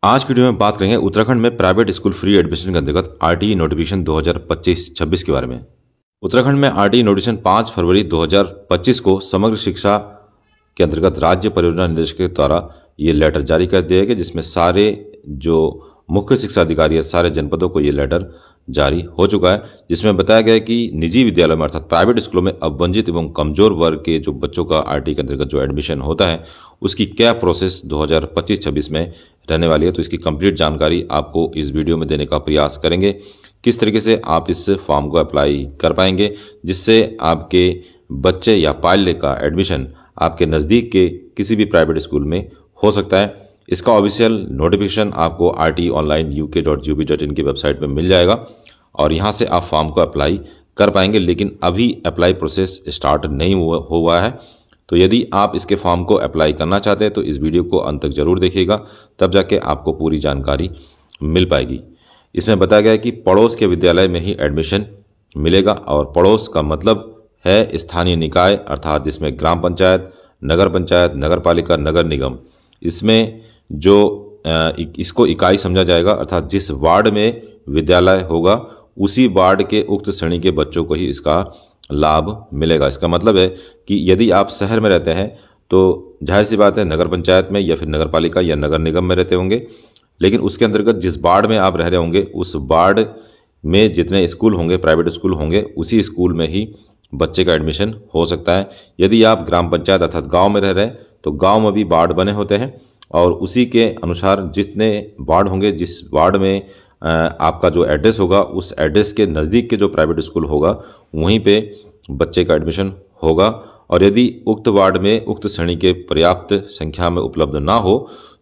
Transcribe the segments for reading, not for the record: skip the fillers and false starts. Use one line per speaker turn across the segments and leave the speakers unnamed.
आज की वीडियो में बात करेंगे उत्तराखंड में प्राइवेट स्कूल फ्री एडमिशन के अंतर्गत आरटीई नोटिफिकेशन 2025-26 के बारे में। उत्तराखंड में आरटीई नोटिफिकेशन 5 फरवरी 2025 को समग्र शिक्षा के अंतर्गत राज्य परियोजना निदेशक के द्वारा ये लेटर जारी कर दिया गया, जिसमें सारे जो मुख्य शिक्षा अधिकारी है सारे जनपदों को ये लेटर जारी हो चुका है, जिसमें बताया गया है कि निजी विद्यालयों में अर्थात प्राइवेट स्कूलों में अब वंचित एवं कमजोर वर्ग के जो बच्चों का आरटीई के अंतर्गत जो एडमिशन होता है उसकी क्या प्रोसेस 2025-26 में रहने वाली है। तो इसकी कंप्लीट जानकारी आपको इस वीडियो में देने का प्रयास करेंगे, किस तरीके से आप इस फॉर्म को अप्लाई कर पाएंगे जिससे आपके बच्चे या पाल्य का एडमिशन आपके नज़दीक के किसी भी प्राइवेट स्कूल में हो सकता है। इसका ऑफिशियल नोटिफिकेशन आपको rtonline.uk.gov.in की वेबसाइट पर मिल जाएगा और यहाँ से आप फॉर्म को अप्लाई कर पाएंगे, लेकिन अभी अप्लाई प्रोसेस स्टार्ट नहीं हुआ है। तो यदि आप इसके फॉर्म को अप्लाई करना चाहते हैं तो इस वीडियो को अंत तक जरूर देखिएगा, तब जाके आपको पूरी जानकारी मिल पाएगी। इसमें बताया गया है कि पड़ोस के विद्यालय में ही एडमिशन मिलेगा और पड़ोस का मतलब है स्थानीय निकाय अर्थात जिसमें ग्राम पंचायत, नगर पालिका, नगर निगम, इसमें जो इसको इकाई समझा जाएगा अर्थात जिस वार्ड में विद्यालय होगा उसी वार्ड के उक्त श्रेणी के बच्चों को ही इसका लाभ मिलेगा। इसका मतलब है कि यदि आप शहर में रहते हैं तो जाहिर सी बात है नगर पंचायत में या फिर नगर पालिका या नगर निगम में रहते होंगे, लेकिन उसके अंतर्गत जिस वार्ड में आप रह रहे होंगे उस वार्ड में जितने स्कूल होंगे, प्राइवेट स्कूल होंगे, उसी स्कूल में ही बच्चे का एडमिशन हो सकता है। यदि आप ग्राम पंचायत अर्थात गाँव में रह रहे हैं तो गाँव में भी वार्ड बने होते हैं और उसी के अनुसार जितने वार्ड होंगे, जिस वार्ड में आपका जो एड्रेस होगा उस एड्रेस के नज़दीक के जो प्राइवेट स्कूल होगा वहीं पे बच्चे का एडमिशन होगा। और यदि उक्त वार्ड में उक्त श्रेणी के पर्याप्त संख्या में उपलब्ध ना हो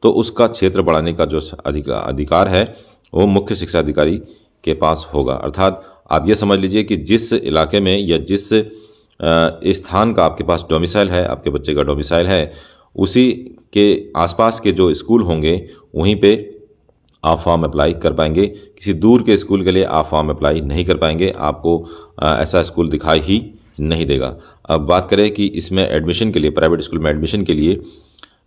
तो उसका क्षेत्र बढ़ाने का जो अधिकार है वो मुख्य शिक्षा अधिकारी के पास होगा। अर्थात आप ये समझ लीजिए कि जिस इलाके में या जिस स्थान का आपके पास डोमिसाइल है, आपके बच्चे का डोमिसाइल है, उसी के आसपास के जो स्कूल होंगे वहीं पे आप फॉर्म अप्लाई कर पाएंगे। किसी दूर के स्कूल के लिए आप फॉर्म अप्लाई नहीं कर पाएंगे, आपको ऐसा स्कूल दिखाई ही नहीं देगा। अब बात करें कि इसमें एडमिशन के लिए, प्राइवेट स्कूल में एडमिशन के लिए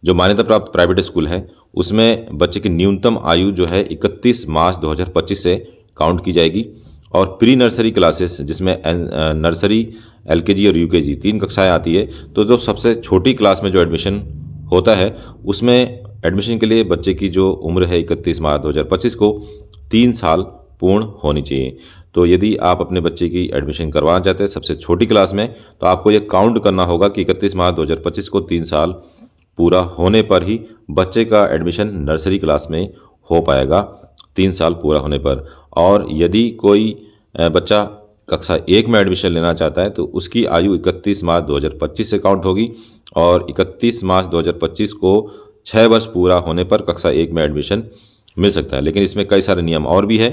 जो मान्यता प्राप्त प्राइवेट स्कूल है उसमें बच्चे की न्यूनतम आयु जो है 31 मार्च 2025 से काउंट की जाएगी और प्री नर्सरी क्लासेस जिसमें नर्सरी, एलकेजी और यूकेजी 3 कक्षाएँ आती है, तो जो सबसे छोटी क्लास में जो एडमिशन होता है उसमें एडमिशन के लिए बच्चे की जो उम्र है 31 मार्च 2025 को 3 साल पूर्ण होनी चाहिए। तो यदि आप अपने बच्चे की एडमिशन करवाना चाहते हैं सबसे छोटी क्लास में तो आपको ये काउंट करना होगा कि 31 मार्च 2025 को 3 साल पूरा होने पर ही बच्चे का एडमिशन नर्सरी क्लास में हो पाएगा, 3 साल पूरा होने पर। और यदि कोई बच्चा कक्षा 1 में एडमिशन लेना चाहता है तो उसकी आयु 31 मार्च 2025 से काउंट होगी और 31 मार्च 2025 को 6 वर्ष पूरा होने पर कक्षा 1 में एडमिशन मिल सकता है। लेकिन इसमें कई सारे नियम और भी है,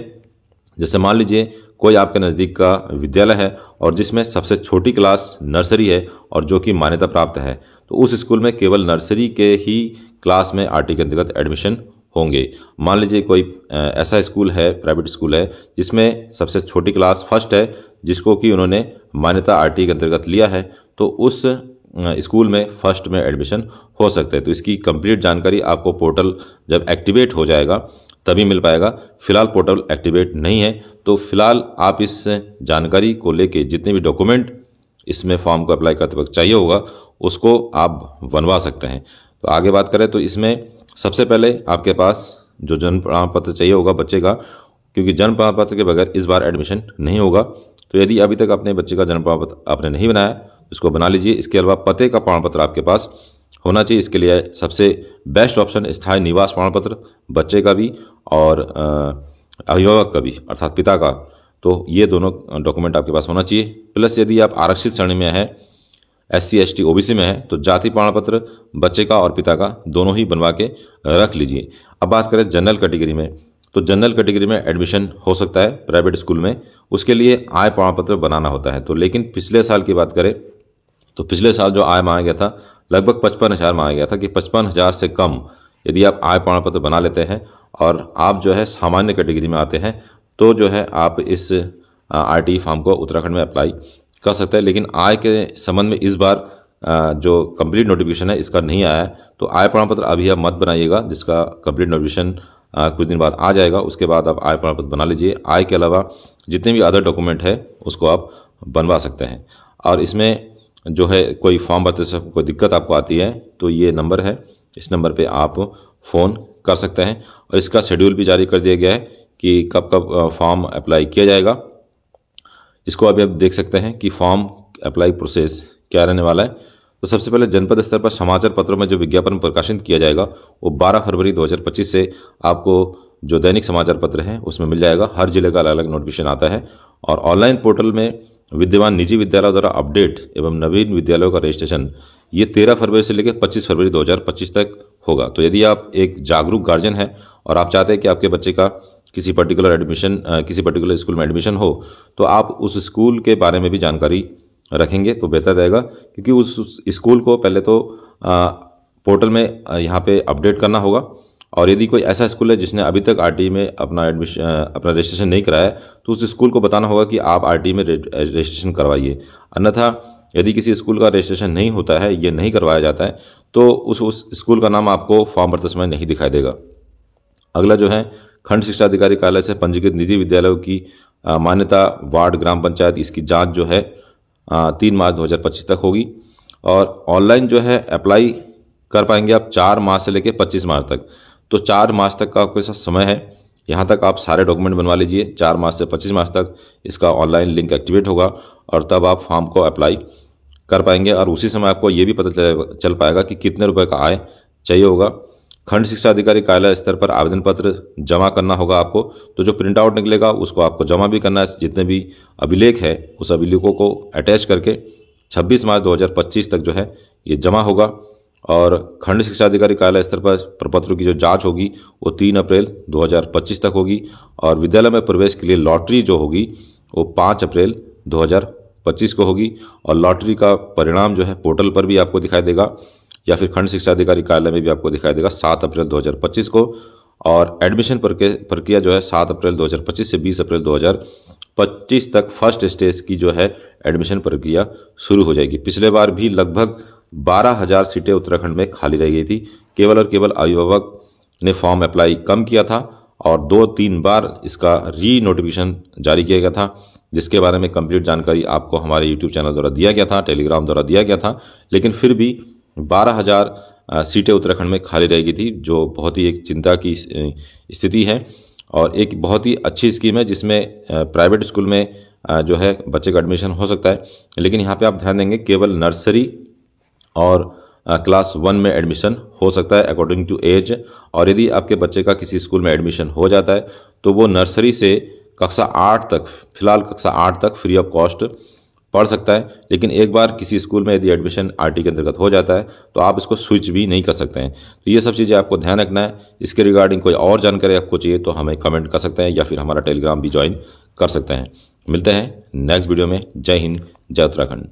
जैसे मान लीजिए कोई आपके नज़दीक का विद्यालय है और जिसमें सबसे छोटी क्लास नर्सरी है और जो कि मान्यता प्राप्त है, तो उस स्कूल में केवल नर्सरी के ही क्लास में आरटीई के अंतर्गत एडमिशन होंगे। मान लीजिए कोई ऐसा स्कूल है, प्राइवेट स्कूल है जिसमें सबसे छोटी क्लास फर्स्ट है, जिसको कि उन्होंने मान्यता आरटीई के अंतर्गत लिया है, तो उस स्कूल में फर्स्ट में एडमिशन हो सकता है। तो इसकी कंप्लीट जानकारी आपको पोर्टल जब एक्टिवेट हो जाएगा तभी मिल पाएगा। फिलहाल पोर्टल एक्टिवेट नहीं है, तो फिलहाल आप इस जानकारी को लेके जितने भी डॉक्यूमेंट इसमें फॉर्म को अप्लाई करते वक्त चाहिए होगा उसको आप बनवा सकते हैं। तो आगे बात करें तो इसमें सबसे पहले आपके पास जो जन्म प्रमाण पत्र चाहिए होगा बच्चे का, क्योंकि जन्म प्रमाण पत्र के बगैर इस बार एडमिशन नहीं होगा। तो यदि अभी तक अपने बच्चे का जन्म प्रमाण पत्र आपने नहीं बनाया इसको बना लीजिए। इसके अलावा पते का प्रमाण पत्र आपके पास होना चाहिए। इसके लिए सबसे बेस्ट ऑप्शन स्थायी निवास प्रमाण पत्र बच्चे का भी और अभिभावक का भी अर्थात पिता का, तो ये दोनों डॉक्यूमेंट आपके पास होना चाहिए। प्लस यदि आप आरक्षित श्रेणी में है, SC ST OBC में है, तो जाति प्रमाण पत्र बच्चे का और पिता का दोनों ही बनवा के रख लीजिए। अब बात करें जनरल कैटेगरी में, तो जनरल कैटेगरी में एडमिशन हो सकता है प्राइवेट स्कूल में, उसके लिए आय प्रमाण पत्र बनाना होता है। तो लेकिन पिछले साल की बात करें तो पिछले साल जो आय मांगा गया था लगभग 55,000 मांगा गया था कि 55,000 से कम यदि आप आय प्रमाण पत्र बना लेते हैं और आप जो है सामान्य कैटेगरी में आते हैं तो जो है आप इस आरटीई फॉर्म को उत्तराखंड में अप्लाई कर सकते हैं। लेकिन आय के संबंध में इस बार जो कंप्लीट नोटिफिकेशन है इसका नहीं आया है, तो आय प्रमाण पत्र अभी आप मत बनाइएगा, जिसका कंप्लीट नोटिफिकेशन कुछ दिन बाद आ जाएगा। उसके बाद आप आय प्रमाण पत्र बना लीजिए। आय के अलावा जितने भी अदर डॉक्यूमेंट है उसको आप बनवा सकते हैं। और इसमें जो है कोई फॉर्म भरते समय कोई दिक्कत आपको आती है तो ये नंबर है, इस नंबर पे आप फ़ोन कर सकते हैं। और इसका शेड्यूल भी जारी कर दिया गया है कि कब कब फॉर्म अप्लाई किया जाएगा। इसको अभी आप देख सकते हैं कि फॉर्म अप्लाई प्रोसेस क्या रहने वाला है। तो सबसे पहले जनपद स्तर पर समाचार पत्रों में जो विज्ञापन प्रकाशित किया जाएगा वो 12 फरवरी 2025 से आपको जो दैनिक समाचार पत्र है उसमें मिल जाएगा। हर जिले का अलग अलग नोटिफिकेशन आता है। और ऑनलाइन पोर्टल में विद्यमान निजी विद्यालयों द्वारा अपडेट एवं नवीन विद्यालयों का रजिस्ट्रेशन ये 13 फरवरी से लेकर 25 फरवरी 2025 तक होगा। तो यदि आप एक जागरूक गार्जियन हैं और आप चाहते हैं कि आपके बच्चे का किसी पर्टिकुलर स्कूल में एडमिशन हो तो आप उस स्कूल के बारे में भी जानकारी रखेंगे तो बेहतर रहेगा, क्योंकि उस स्कूल को पहले तो पोर्टल में यहाँ पे अपडेट करना होगा। और यदि कोई ऐसा स्कूल है जिसने अभी तक आरटीई में अपना रजिस्ट्रेशन नहीं कराया तो उस स्कूल को बताना होगा कि आप आरटीई में रजिस्ट्रेशन करवाइए। अन्यथा यदि किसी स्कूल का रजिस्ट्रेशन नहीं होता है, ये नहीं करवाया जाता है, तो उस स्कूल का नाम आपको फॉर्म भरते समय नहीं दिखाई देगा। अगला जो है खंड शिक्षा अधिकारी कार्यालय से पंजीकृत निजी विद्यालयों की मान्यता वार्ड ग्राम पंचायत, इसकी जांच जो है 3 मार्च 2025 तक होगी। और ऑनलाइन जो है अप्लाई कर पाएंगे आप 4 मार्च से लेकर 25 मार्च तक। तो 4 मार्च तक का आपके साथ समय है, यहाँ तक आप सारे डॉक्यूमेंट बनवा लीजिए। 4 मार्च से 25 मार्च तक इसका ऑनलाइन लिंक एक्टिवेट होगा और तब आप फॉर्म को अप्लाई कर पाएंगे। और उसी समय आपको ये भी पता चल पाएगा कि कितने रुपए का आय चाहिए होगा। खंड शिक्षा अधिकारी कार्यालय स्तर पर आवेदन पत्र जमा करना होगा आपको। तो जो प्रिंट आउट निकलेगा उसको आपको जमा भी करना है। जितने भी अभिलेख है उस अभिलेखों को अटैच करके 26 मार्च 2025 तक जो है ये जमा होगा। और खंड शिक्षा अधिकारी कार्यालय स्तर पर प्रपत्रों की जो जांच होगी वो 3 अप्रैल 2025 तक होगी। और विद्यालय में प्रवेश के लिए लॉटरी जो होगी वो 5 अप्रैल 2025 को होगी। और लॉटरी का परिणाम जो है पोर्टल पर भी आपको दिखाई देगा या फिर खंड शिक्षा अधिकारी कार्यालय में भी आपको दिखाई देगा 7 अप्रैल 2025 को। और एडमिशन प्रक्रिया जो है 7 अप्रैल 2025 से 20 अप्रैल 2025 तक फर्स्ट स्टेज की जो है एडमिशन प्रक्रिया शुरू हो जाएगी। पिछले बार भी लगभग 12,000 सीटें उत्तराखंड में खाली रह गई थी। केवल और केवल अभिभावक ने फॉर्म अप्लाई कम किया था और 2-3 बार इसका री नोटिफिकेशन जारी किया गया था, जिसके बारे में कंप्लीट जानकारी आपको हमारे यूट्यूब चैनल द्वारा दिया गया था, टेलीग्राम द्वारा दिया गया था। लेकिन फिर भी 12,000 सीटें उत्तराखंड में खाली रह गई थी, जो बहुत ही एक चिंता की स्थिति है। और एक बहुत ही अच्छी स्कीम है जिसमें प्राइवेट स्कूल में जो है बच्चे का एडमिशन हो सकता है। लेकिन यहाँ पे आप ध्यान देंगे केवल नर्सरी और क्लास 1 में एडमिशन हो सकता है अकॉर्डिंग टू एज। और यदि आपके बच्चे का किसी स्कूल में एडमिशन हो जाता है तो वो नर्सरी से कक्षा 8 तक, फिलहाल कक्षा 8 तक फ्री ऑफ कॉस्ट पढ़ सकता है। लेकिन एक बार किसी स्कूल में यदि एडमिशन आरटी के अंतर्गत हो जाता है तो आप इसको स्विच भी नहीं कर सकते हैं। तो ये सब चीज़ें आपको ध्यान रखना है। इसके रिगार्डिंग कोई और जानकारी आपको चाहिए तो हमें कमेंट कर सकते हैं या फिर हमारा टेलीग्राम भी ज्वाइन कर सकते हैं। मिलते हैं नेक्स्ट वीडियो में। जय हिंद, जय उत्तराखंड।